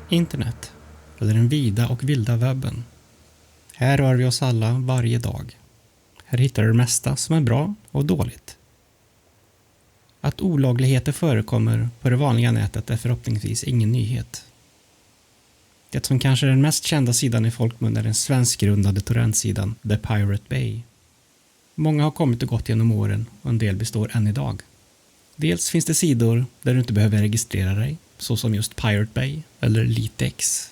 Internet, eller den vida och vilda webben. Här rör vi oss alla varje dag. Här hittar du det mesta som är bra och dåligt. Att olagligheter förekommer på det vanliga nätet är förhoppningsvis ingen nyhet. Det som kanske är den mest kända sidan i folkmun är den svenskgrundade torrentsidan The Pirate Bay. Många har kommit och gått genom åren och en del består än idag. Dels finns det sidor där du inte behöver registrera dig, såsom just Pirate Bay eller Litex.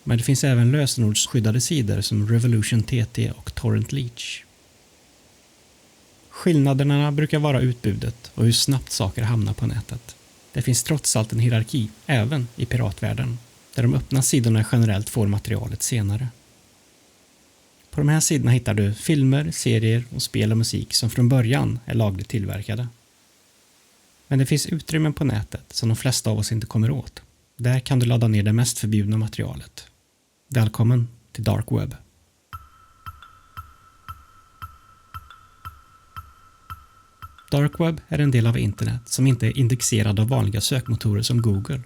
Men det finns även lösenordsskyddade sidor som Revolution TT och Torrent Leech. Skillnaderna brukar vara utbudet och hur snabbt saker hamnar på nätet. Det finns trots allt en hierarki, även i piratvärlden, där de öppna sidorna generellt får materialet senare. På de här sidorna hittar du filmer, serier och spel och musik som från början är lagligt tillverkade. Men det finns utrymmen på nätet som de flesta av oss inte kommer åt. Där kan du ladda ner det mest förbjudna materialet. Välkommen till Dark Web. Dark Web är en del av internet som inte är indexerad av vanliga sökmotorer som Google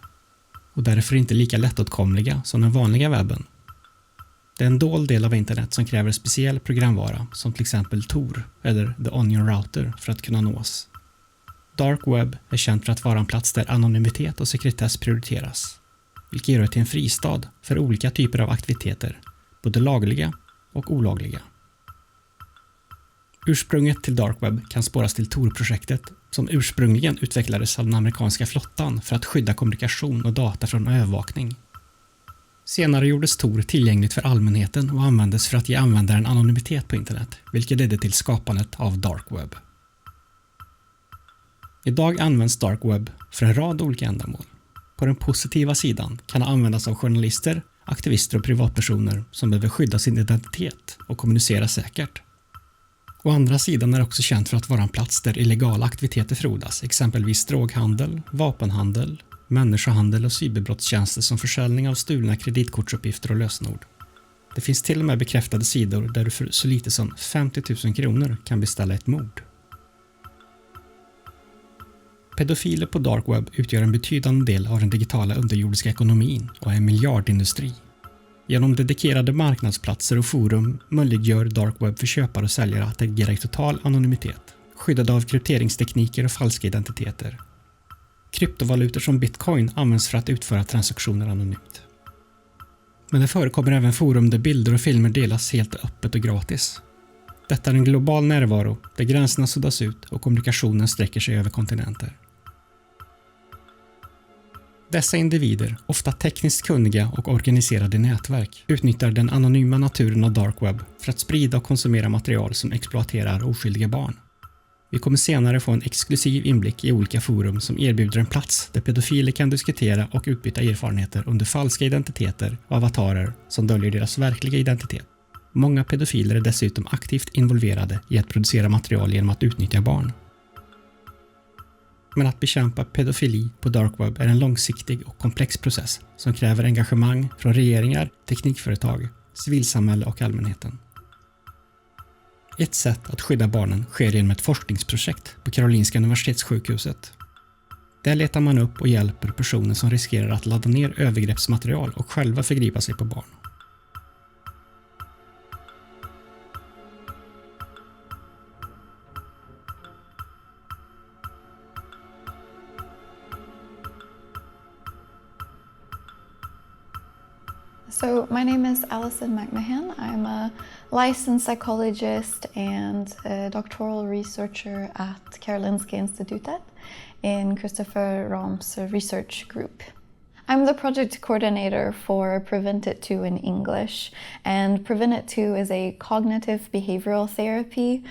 och därför inte lika lättåtkomliga som den vanliga webben. Det är en dold del av internet som kräver speciell programvara som till exempel Tor eller The Onion Router för att kunna nås. Dark Web är känt för att vara en plats där anonymitet och sekretess prioriteras, vilket gör det till en fristad för olika typer av aktiviteter, både lagliga och olagliga. Ursprunget till Dark Web kan spåras till Tor-projektet som ursprungligen utvecklades av den amerikanska flottan för att skydda kommunikation och data från övervakning. Senare gjordes Tor tillgängligt för allmänheten och användes för att ge användaren anonymitet på internet, vilket ledde till skapandet av Dark Web. Idag används Dark Web för en rad olika ändamål. På den positiva sidan kan det användas av journalister, aktivister och privatpersoner som behöver skydda sin identitet och kommunicera säkert. Å andra sidan är det också känt för att vara en plats där illegala aktiviteter frodas, exempelvis droghandel, vapenhandel, människohandel och cyberbrottstjänster som försäljning av stulna kreditkortsuppgifter och lösenord. Det finns till och med bekräftade sidor där du för så lite som 50 000 kronor kan beställa ett mord. Pedofiler på Dark Web utgör en betydande del av den digitala underjordiska ekonomin och är en miljardindustri. Genom dedikerade marknadsplatser och forum möjliggör Dark Web för köpare och säljare att agera i total anonymitet, skyddade av krypteringstekniker och falska identiteter. Kryptovalutor som bitcoin används för att utföra transaktioner anonymt. Men det förekommer även forum där bilder och filmer delas helt öppet och gratis. Detta är en global närvaro där gränserna suddas ut och kommunikationen sträcker sig över kontinenter. Dessa individer, ofta tekniskt kunniga och organiserade nätverk, utnyttjar den anonyma naturen av Dark Web för att sprida och konsumera material som exploaterar oskyldiga barn. Vi kommer senare få en exklusiv inblick i olika forum som erbjuder en plats där pedofiler kan diskutera och utbyta erfarenheter under falska identiteter och avatarer som döljer deras verkliga identitet. Många pedofiler är dessutom aktivt involverade i att producera material genom att utnyttja barn. Men att bekämpa pedofili på Dark Web är en långsiktig och komplex process som kräver engagemang från regeringar, teknikföretag, civilsamhälle och allmänheten. Ett sätt att skydda barnen sker genom ett forskningsprojekt på Karolinska Universitetssjukhuset. Där letar man upp och hjälper personer som riskerar att ladda ner övergreppsmaterial och själva förgripa sig på barn. So my name is Allison McMahan. I'm a licensed psychologist and a doctoral researcher at Karolinska Institutetssjukhuset in Christopher Ram's research group. I'm the project coordinator for Prevent It 2 in English, and Prevent It 2 is a cognitive behavioral therapy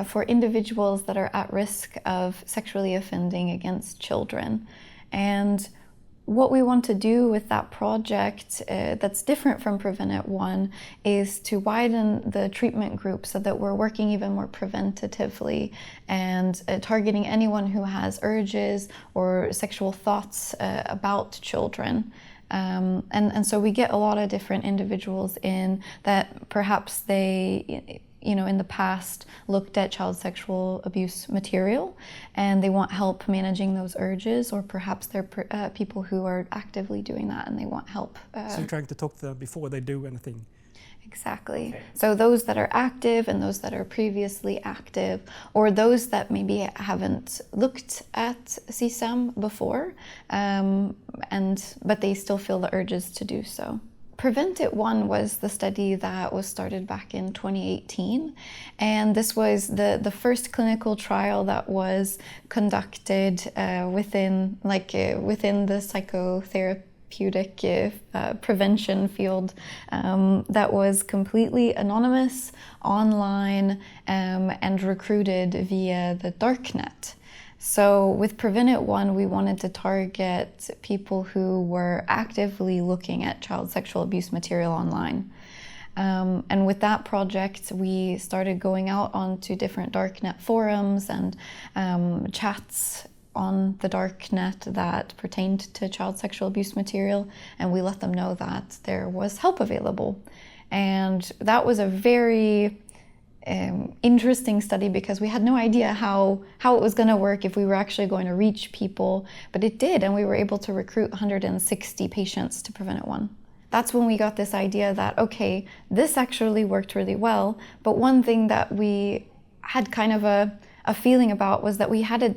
for individuals that are at risk of sexually offending against children. And what we want to do with that project that's different from Prevent It 1 is to widen the treatment group so that we're working even more preventatively and targeting anyone who has urges or sexual thoughts about children. And so we get a lot of different individuals in that perhaps they in the past looked at child sexual abuse material, and they want help managing those urges, or perhaps they're people who are actively doing that and they want help. So you're trying to talk to them before they do anything? Exactly. Okay. So those that are active and those that are previously active, or those that maybe haven't looked at CSAM before, but they still feel the urges to do so. Prevent It 1 was the study that was started back in 2018, and this was the first clinical trial that was conducted within the psychotherapeutic prevention field, that was completely anonymous, online, and recruited via the darknet. So with Prevent It 1, we wanted to target people who were actively looking at child sexual abuse material online. And with that project, we started going out onto different darknet forums and chats on the darknet that pertained to child sexual abuse material, and we let them know that there was help available. And that was a very interesting study, because we had no idea how it was going to work, if we were actually going to reach people, but it did, and we were able to recruit 160 patients to Prevent It 1. That's when we got this idea that, okay, this actually worked really well, but one thing that we had kind of a feeling about was that we had to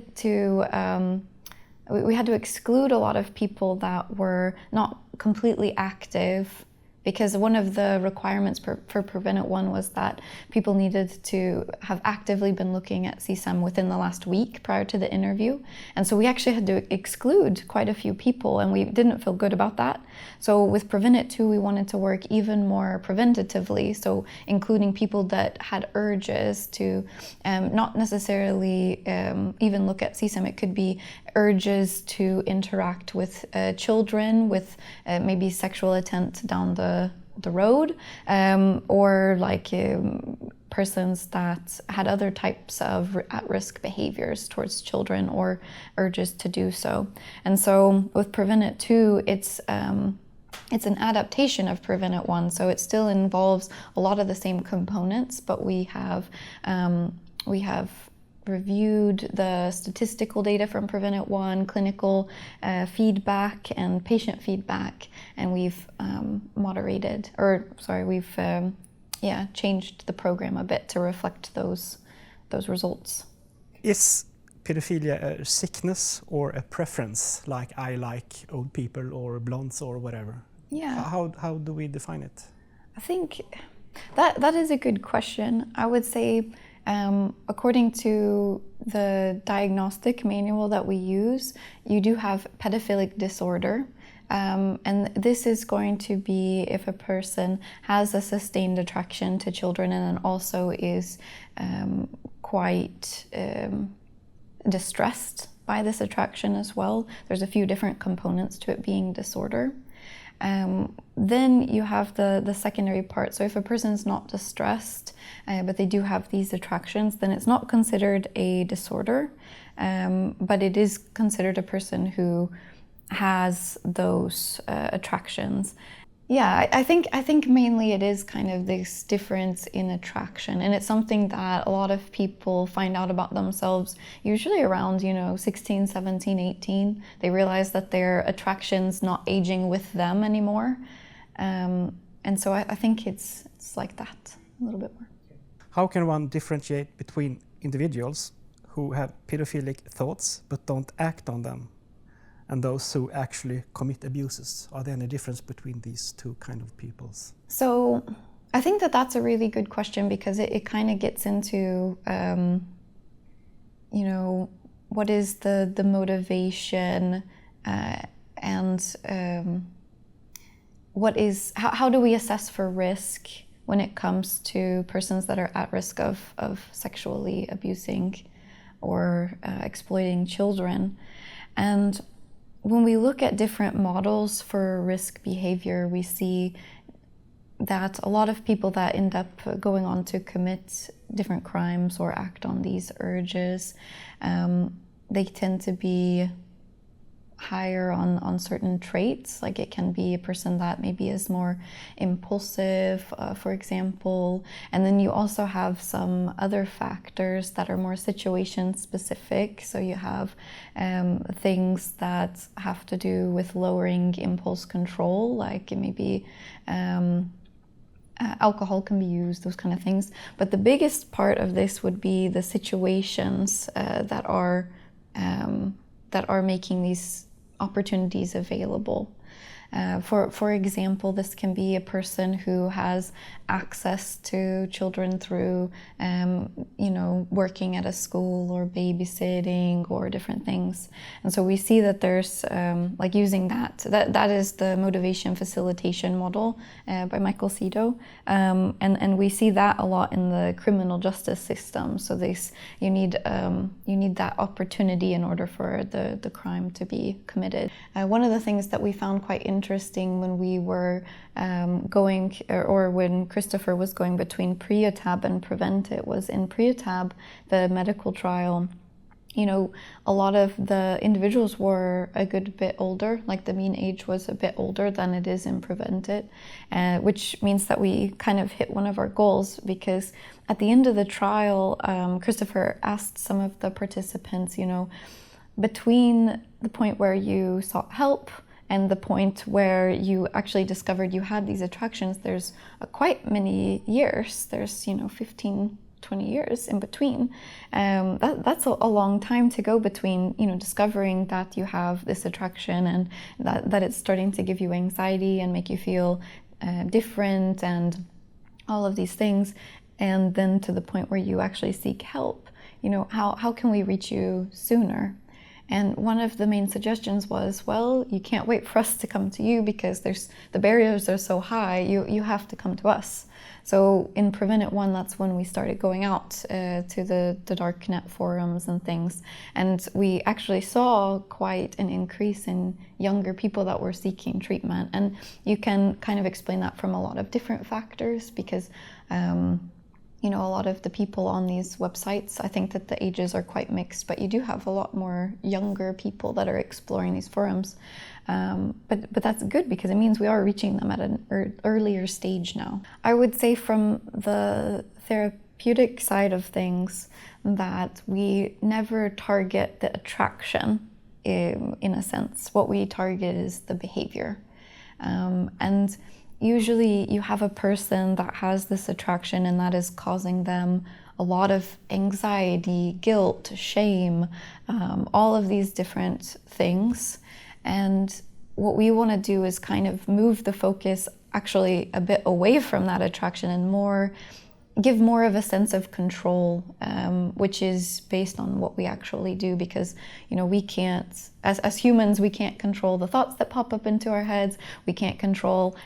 exclude a lot of people that were not completely active, because one of the requirements for Prevent It 1 was that people needed to have actively been looking at CSAM within the last week prior to the interview. And so we actually had to exclude quite a few people, and we didn't feel good about that. So with Prevent It 2, we wanted to work even more preventatively, so including people that had urges to not necessarily even look at CSAM. It could be urges to interact with children, with maybe sexual intent down the road, or persons that had other types of at-risk behaviors towards children or urges to do so. And so with Prevent It 2, it's an adaptation of Prevent It 1, so it still involves a lot of the same components, but we have reviewed the statistical data from Prevent It 1, clinical feedback and patient feedback, and we've changed the program a bit to reflect those results. Is pedophilia a sickness or a preference, like I like old people or blondes or whatever? Yeah. How do we define it? I think that is a good question. I would say, according to the diagnostic manual that we use, you do have pedophilic disorder. And this is going to be if a person has a sustained attraction to children and then also is quite distressed by this attraction as well. There's a few different components to it being disorder. Then you have the secondary part. So if a person's not distressed, but they do have these attractions, then it's not considered a disorder, but it is considered a person who has those attractions. Yeah, I think mainly it is kind of this difference in attraction, and it's something that a lot of people find out about themselves usually around 16, 17, 18. They realize that their attraction's not aging with them anymore, and so I think it's like that a little bit more. How can one differentiate between individuals who have pedophilic thoughts but don't act on them, and those who actually commit abuses? Are there any difference between these two kind of peoples? So I think that's a really good question, because it kind of gets into, what is the motivation, and how do we assess for risk when it comes to persons that are at risk of sexually abusing or exploiting children. And when we look at different models for risk behavior, we see that a lot of people that end up going on to commit different crimes or act on these urges, they tend to be higher on certain traits. Like it can be a person that maybe is more impulsive, for example. And then you also have some other factors that are more situation specific. So you have things that have to do with lowering impulse control, like maybe alcohol can be used, those kind of things. But the biggest part of this would be the situations that are making these opportunities available. For example, this can be a person who has access to children through, working at a school or babysitting or different things. And so we see that there's, using that is the motivation facilitation model by Michael Sido. And we see that a lot in the criminal justice system. So you need that opportunity in order for the crime to be committed. One of the things that we found quite interesting when we were when Christopher was going between Priatab and Preventit was in Priatab, the medical trial. A lot of the individuals were a good bit older, like the mean age was a bit older than it is in Preventit, which means that we kind of hit one of our goals, because at the end of the trial, Christopher asked some of the participants, between the point where you sought help and the point where you actually discovered you had these attractions, there's quite many years. There's 15, 20 years in between. That's a long time to go between discovering that you have this attraction and that it's starting to give you anxiety and make you feel different and all of these things, and then to the point where you actually seek help. How can we reach you sooner? And one of the main suggestions was, well, you can't wait for us to come to you because the barriers are so high, you have to come to us. So in Preventit 1, that's when we started going out to the darknet forums and things. And we actually saw quite an increase in younger people that were seeking treatment. And you can kind of explain that from a lot of different factors, because a lot of the people on these websites, I think that the ages are quite mixed, but you do have a lot more younger people that are exploring these forums. But that's good, because it means we are reaching them at an earlier stage now. I would say from the therapeutic side of things that we never target the attraction in a sense. What we target is the behavior. And usually you have a person that has this attraction and that is causing them a lot of anxiety, guilt, shame, all of these different things. And what we want to do is kind of move the focus actually a bit away from that attraction and give more of a sense of control, which is based on what we actually do, because we can't, as humans, we can't control the thoughts that pop up into our heads. We can't control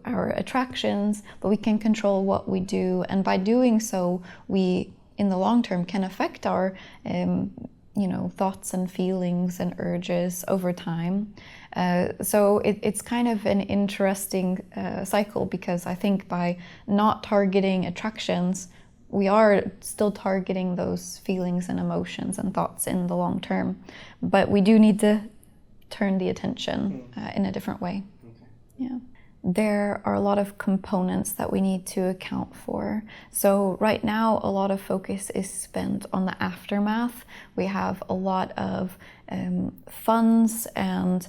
our attractions, but we can control what we do, and by doing so we in the long term can affect our thoughts and feelings and urges over time. So it's kind of an interesting cycle, because I think by not targeting attractions, we are still targeting those feelings and emotions and thoughts in the long term. But we do need to turn the attention in a different way. Okay. Yeah. There are a lot of components that we need to account for. So right now, a lot of focus is spent on the aftermath. We have a lot of funds and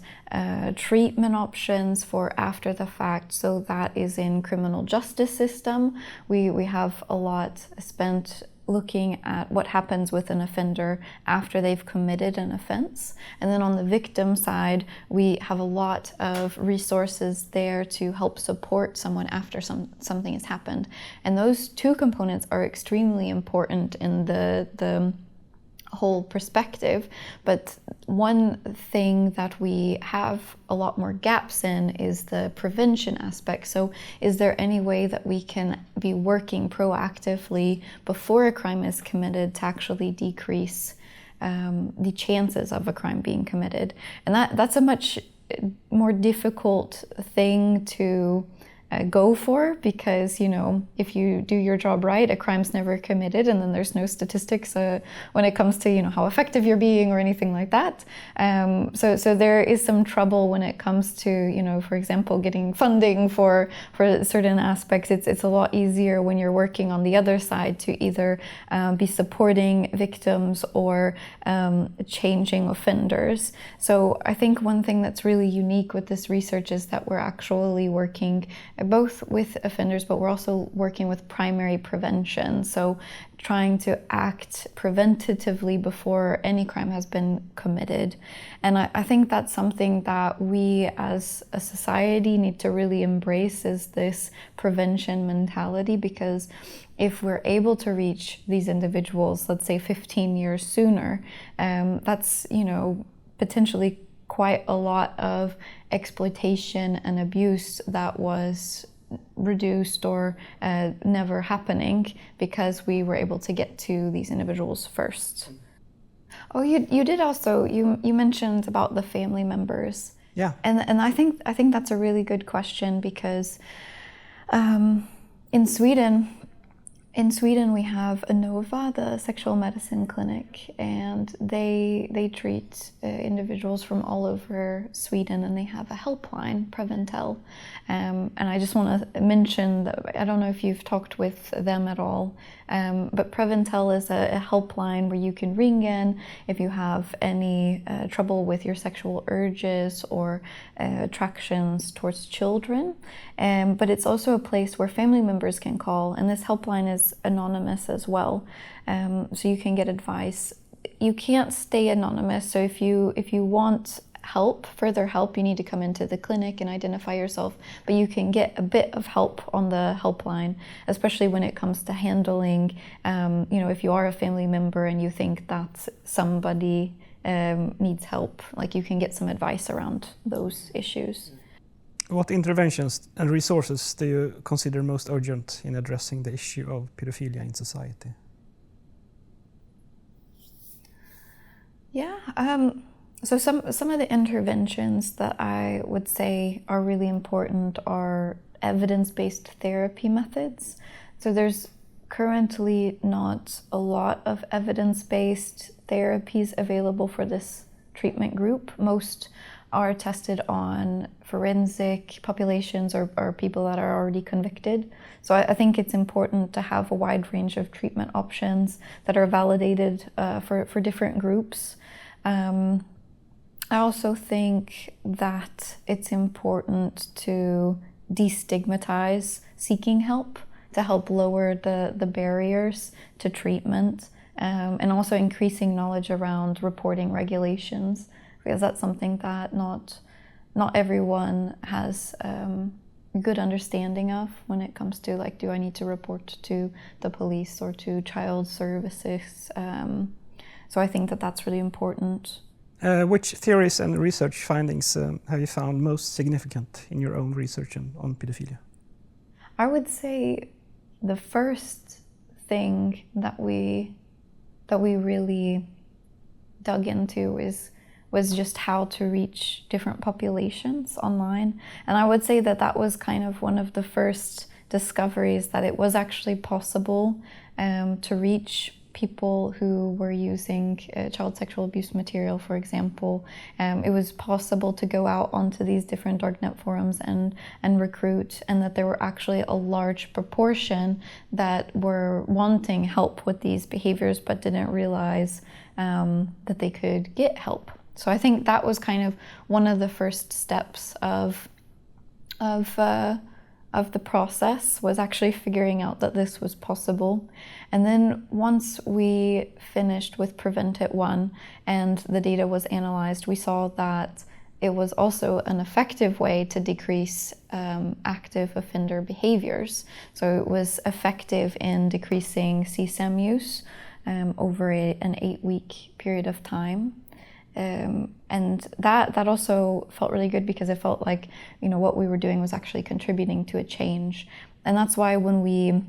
treatment options for after the fact. So that is in criminal justice system. We have a lot spent looking at what happens with an offender after they've committed an offense. And then on the victim side, we have a lot of resources there to help support someone after something has happened. And those two components are extremely important in the whole perspective. But one thing that we have a lot more gaps in is the prevention aspect. So is there any way that we can be working proactively before a crime is committed to actually decrease the chances of a crime being committed? And that's a much more difficult thing to go for, because, you know, if you do your job right, a crime's never committed, and then there's no statistics when it comes to, you know, how effective you're being or anything like that. So there is some trouble when it comes to, you know, for example, getting funding for certain aspects. It's a lot easier when you're working on the other side to either be supporting victims or changing offenders. So I think one thing that's really unique with this research is that we're actually working both with offenders, but we're also working with primary prevention. So trying to act preventatively before any crime has been committed. And I think that's something that we as a society need to really embrace, is this prevention mentality, because if we're able to reach these individuals, let's say 15 years sooner, that's, you know, potentially quite a lot of exploitation and abuse that was reduced or never happening because we were able to get to these individuals first. Oh, you did also, you mentioned about the family members. Yeah. And I think that's a really good question, because in Sweden we have Nova, the sexual medicine clinic, and they treat individuals from all over Sweden, and they have a helpline, Preventel. And I just want to mention that, I don't know if you've talked with them at all, but Preventel is a helpline where you can ring in if you have any trouble with your sexual urges or attractions towards children. But it's also a place where family members can call, and this helpline is anonymous as well, so you can get advice. You can't stay anonymous, so if you want further help, you need to come into the clinic and identify yourself, but you can get a bit of help on the helpline, especially when it comes to handling, you know, if you are a family member and you think that somebody needs help, like, you can get some advice around those issues. What interventions and resources do you consider most urgent in addressing the issue of pedophilia in society? Yeah, so some of the interventions that I would say are really important are evidence-based therapy methods. So there's currently not a lot of evidence-based therapies available for this treatment group. Most are tested on forensic populations or people that are already convicted. So I think it's important to have a wide range of treatment options that are validated for different groups. I also think that it's important to destigmatize seeking help, to help lower the barriers to treatment, and also increasing knowledge around reporting regulations, because that's something that not everyone has good understanding of when it comes to, like, do I need to report to the police or to child services? So I think that that's really important. Which theories and research findings have you found most significant in your own research on pedophilia? I would say the first thing that we really dug into was just how to reach different populations online. And I would say that was kind of one of the first discoveries, that it was actually possible to reach people who were using child sexual abuse material, for example. It was possible to go out onto these different darknet forums and recruit, and that there were actually a large proportion that were wanting help with these behaviors but didn't realize that they could get help. So I think that was kind of one of the first steps of the process, was actually figuring out that this was possible. And then once we finished with Prevent It 1 and the data was analyzed, we saw that it was also an effective way to decrease active offender behaviors. So it was effective in decreasing CSAM use over an 8-week period of time. And that also felt really good, because it felt like, you know, what we were doing was actually contributing to a change. And that's why when we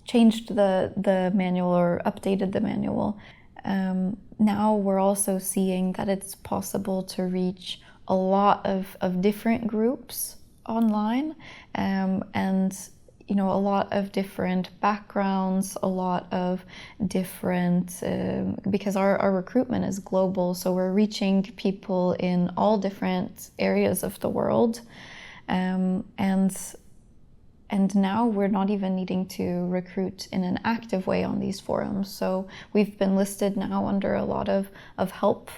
changed the manual or updated the manual, now we're also seeing that it's possible to reach a lot of different groups online, and a lot of different backgrounds, a lot of different, because our recruitment is global, so we're reaching people in all different areas of the world, and now we're not even needing to recruit in an active way on these forums. So we've been listed now under a lot of help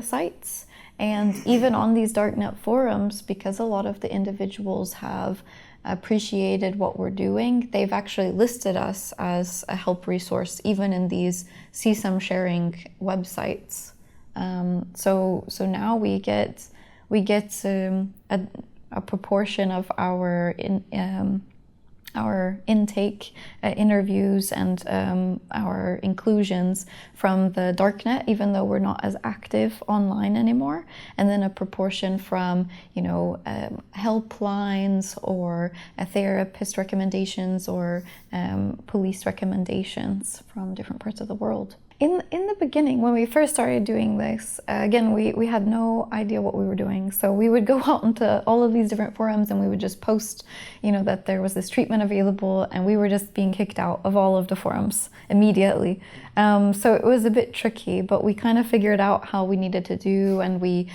sites. And even on these darknet forums, because a lot of the individuals have appreciated what we're doing, they've actually listed us as a help resource, even in these CSAM sharing websites. So now we get a proportion of our intake interviews and our inclusions from the darknet, even though we're not as active online anymore, and then a proportion from helplines or therapist recommendations or police recommendations from different parts of the world. In the beginning, when we first started doing this, again, we had no idea what we were doing. So we would go out into all of these different forums and we would just post, that there was this treatment available, and we were just being kicked out of all of the forums immediately. So it was a bit tricky, but we kind of figured out how we needed to do, and we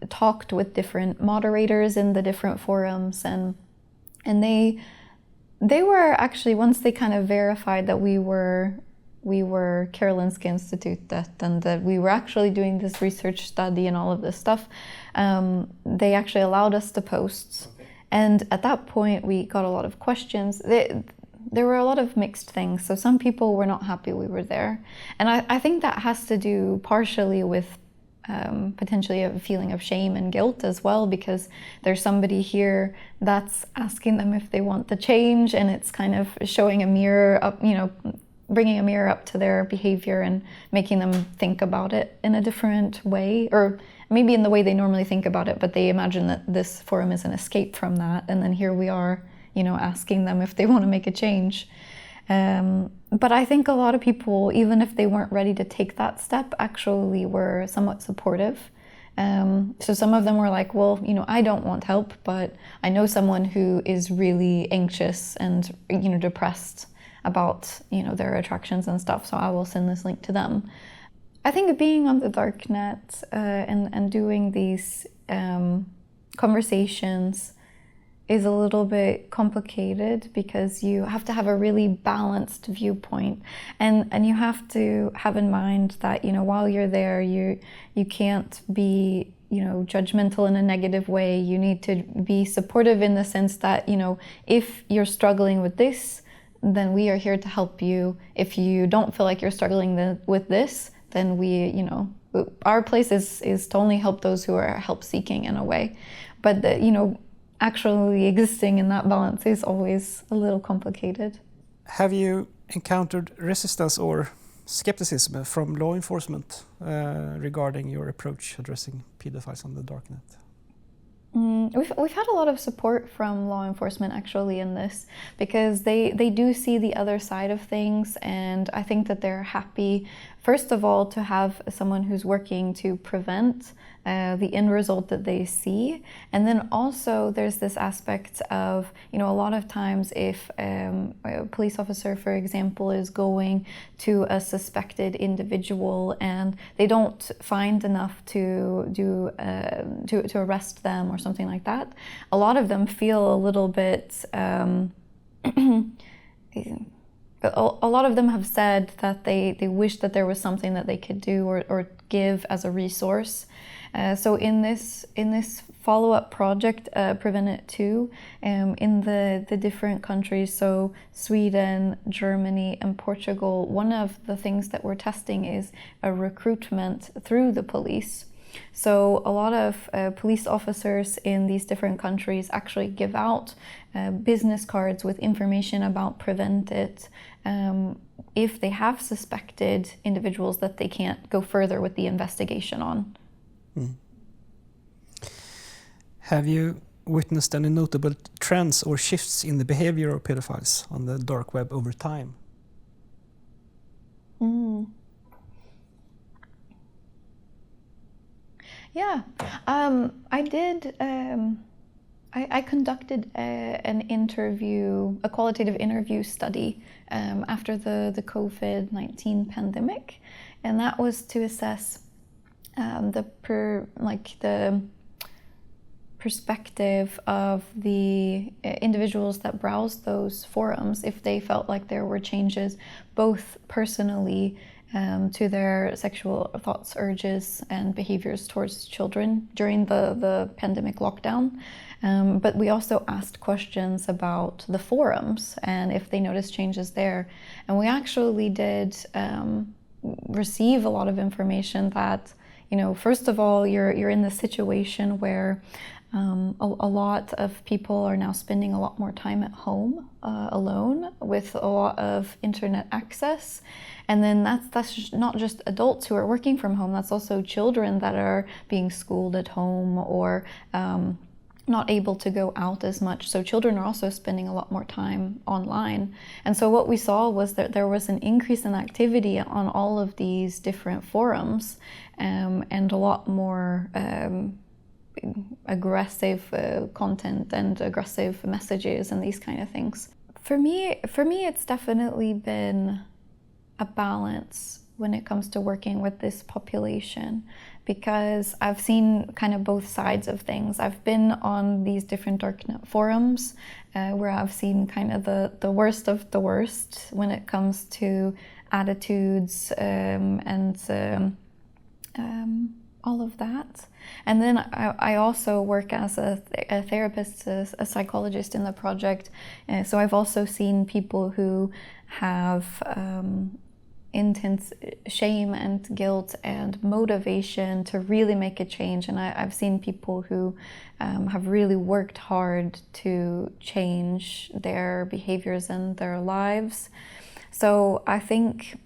talked with different moderators in the different forums, and they were actually, once they kind of verified that we were Karolinska Institutet and that we were actually doing this research study and all of this stuff, they actually allowed us to post. Okay. And at that point, we got a lot of questions. There were a lot of mixed things. So some people were not happy we were there. And I think that has to do partially with potentially a feeling of shame and guilt as well, because there's somebody here that's asking them if they want the change, and it's kind of showing a mirror up, bringing a mirror up to their behavior and making them think about it in a different way, or maybe in the way they normally think about it, but they imagine that this forum is an escape from that, and then here we are, asking them if they want to make a change. But I think a lot of people, even if they weren't ready to take that step, actually were somewhat supportive. So some of them were like, well, I don't want help, but I know someone who is really anxious and, depressed about their attractions and stuff, so I will send this link to them. I think being on the darknet and doing these conversations is a little bit complicated, because you have to have a really balanced viewpoint, and you have to have in mind that while you're there, you can't be judgmental in a negative way. You need to be supportive in the sense that if you're struggling with this, then we are here to help you. If you don't feel like you're struggling with this, then our place is to only help those who are help seeking in a way. But actually existing in that balance is always a little complicated. Have you encountered resistance or skepticism from law enforcement regarding your approach addressing pedophiles on the darknet? We've had a lot of support from law enforcement actually in this, because they do see the other side of things, and I think that they're happy, first of all, to have someone who's working to prevent the end result that they see. And then also there's this aspect of, a lot of times if a police officer, for example, is going to a suspected individual and they don't find enough to arrest them or something like that, a lot of them feel a little bit a lot of them have said that they wish that there was something that they could do or give as a resource. So in this follow-up project, Prevent It Too, in the different countries, so Sweden, Germany, and Portugal, one of the things that we're testing is a recruitment through the police. So a lot of police officers in these different countries actually give out business cards with information about Prevent It if they have suspected individuals that they can't go further with the investigation on. Have you witnessed any notable trends or shifts in the behavior of pedophiles on the dark web over time? Yeah, I I conducted a qualitative interview study after the COVID-19 pandemic, and that was to assess the perspective of the individuals that browsed those forums, if they felt like there were changes both personally to their sexual thoughts, urges, and behaviors towards children during the pandemic lockdown. But we also asked questions about the forums and if they noticed changes there. And we actually did receive a lot of information that, first of all, you're in the situation where a lot of people are now spending a lot more time at home alone with a lot of internet access. And then that's not just adults who are working from home, that's also children that are being schooled at home or not able to go out as much. So children are also spending a lot more time online. And so what we saw was that there was an increase in activity on all of these different forums and a lot more aggressive content and aggressive messages and these kind of things. For me, it's definitely been a balance when it comes to working with this population, because I've seen kind of both sides of things. I've been on these different darknet forums where I've seen kind of the worst of the worst when it comes to attitudes and all of that. And then I also work as a therapist, a psychologist in the project. So I've also seen people who have intense shame and guilt and motivation to really make a change. And I've seen people who have really worked hard to change their behaviors and their lives. So I think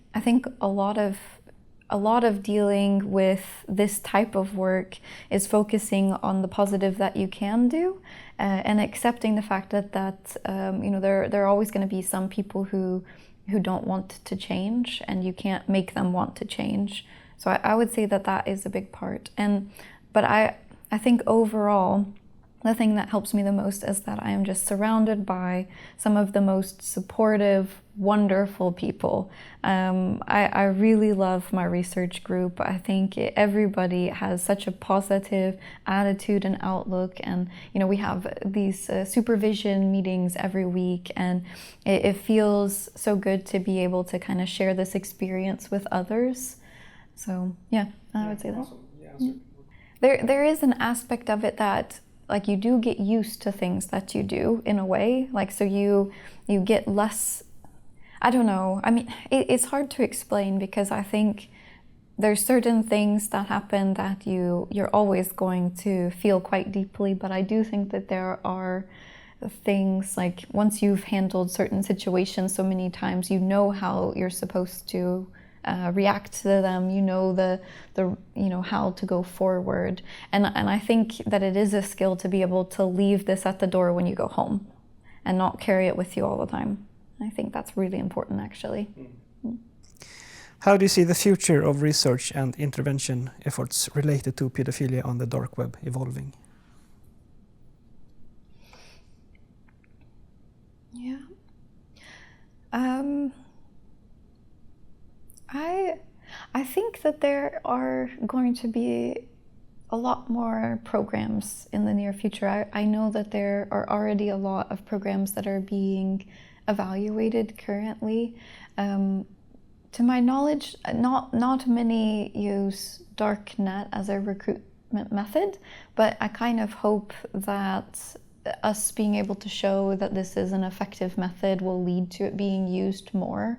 a lot of dealing with this type of work is focusing on the positive that you can do and accepting the fact that there are always going to be some people who don't want to change, and you can't make them want to change. So I would say that is a big part. But I think overall, the thing that helps me the most is that I am just surrounded by some of the most supportive, wonderful people. I really love my research group. I think everybody has such a positive attitude and outlook, and we have these supervision meetings every week, and it feels so good to be able to kind of share this experience with others. So yeah, I would say that. Awesome. Yeah. There is an aspect of it that you do get used to things that you do in a way, so you get less, I don't know, I mean, it's hard to explain, because I think there's certain things that happen that you're always going to feel quite deeply, but I do think that there are things once you've handled certain situations so many times, how you're supposed to react to them, how to go forward, and I think that it is a skill to be able to leave this at the door when you go home and not carry it with you all the time. I think that's really important, actually. How do you see the future of research and intervention efforts related to pedophilia on the dark web evolving? Yeah. I think that there are going to be a lot more programs in the near future. I know that there are already a lot of programs that are being evaluated currently. To my knowledge, not many use darknet as a recruitment method, but I kind of hope that us being able to show that this is an effective method will lead to it being used more.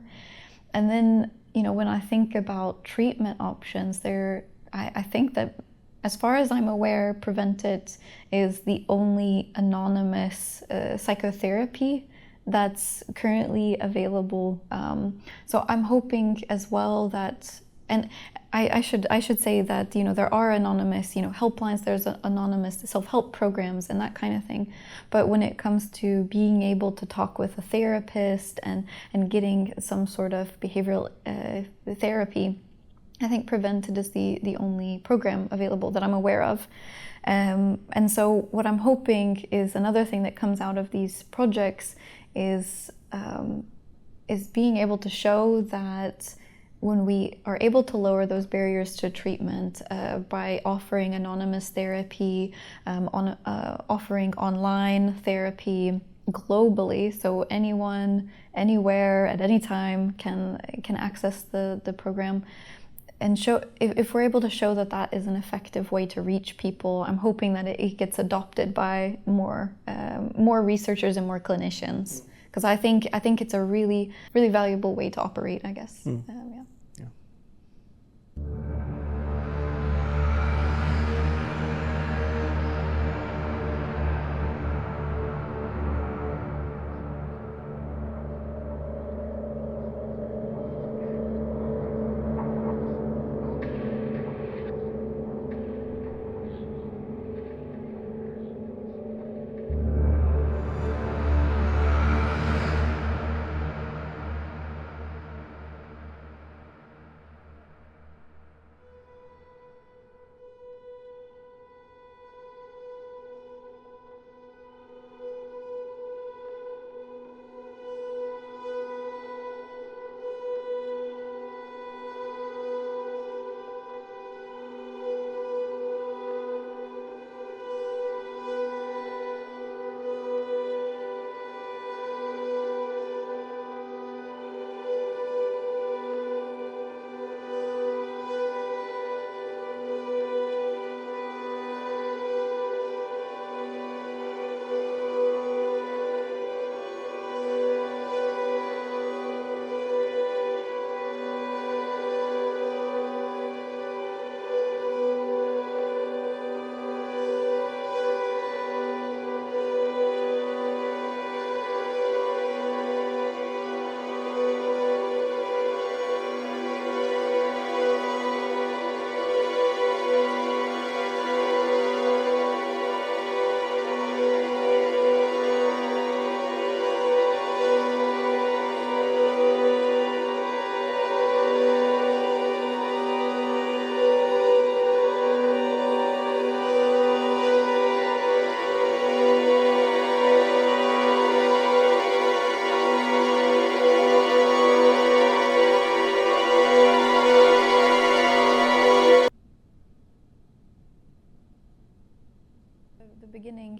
And then, when I think about treatment options, I think that, as far as I'm aware, Preventit is the only anonymous psychotherapy that's currently available. So I'm hoping as well that, and I should say that there are anonymous helplines, there's anonymous self-help programs and that kind of thing. But when it comes to being able to talk with a therapist and getting some sort of behavioral therapy, I think Prevented is the only program available that I'm aware of. And so what I'm hoping is another thing that comes out of these projects is being able to show that when we are able to lower those barriers to treatment by offering anonymous therapy, offering online therapy globally, so anyone, anywhere, at any time can access the program, and show if we're able to show that that is an effective way to reach people, I'm hoping that it gets adopted by more researchers and more clinicians. Because I think it's a really, really valuable way to operate, I guess. Yeah.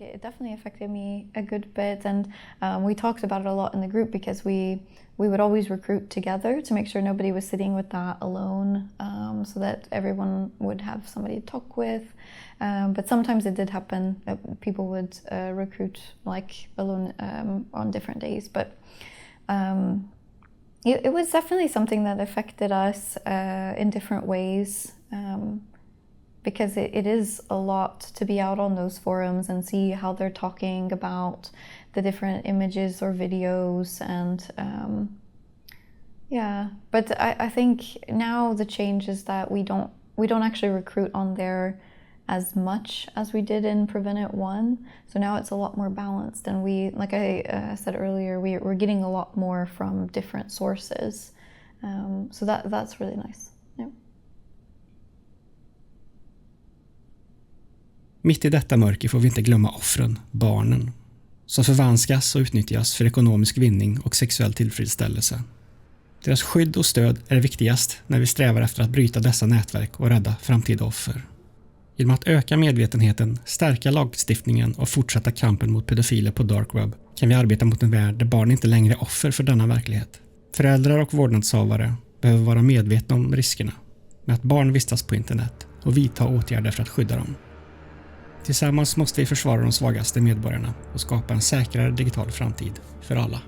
It definitely affected me a good bit, and we talked about it a lot in the group because we would always recruit together to make sure nobody was sitting with that alone, so that everyone would have somebody to talk with. But sometimes it did happen that people would recruit like alone on different days. But it was definitely something that affected us in different ways. Because it is a lot to be out on those forums and see how they're talking about the different images or videos, and but I think now the change is that we don't actually recruit on there as much as we did in Prevented 1. So now it's a lot more balanced, and we, like I said earlier, we're getting a lot more from different sources, so that's really nice. Mitt i detta mörker får vi inte glömma offren, barnen, som förvanskas och utnyttjas för ekonomisk vinning och sexuell tillfredsställelse. Deras skydd och stöd är viktigast när vi strävar efter att bryta dessa nätverk och rädda framtida offer. Genom att öka medvetenheten, stärka lagstiftningen och fortsätta kampen mot pedofiler på dark web kan vi arbeta mot en värld där barn inte längre är offer för denna verklighet. Föräldrar och vårdnadshavare behöver vara medvetna om riskerna med att barn vistas på internet och vidta åtgärder för att skydda dem. Tillsammans måste vi försvara de svagaste medborgarna och skapa en säkrare digital framtid för alla.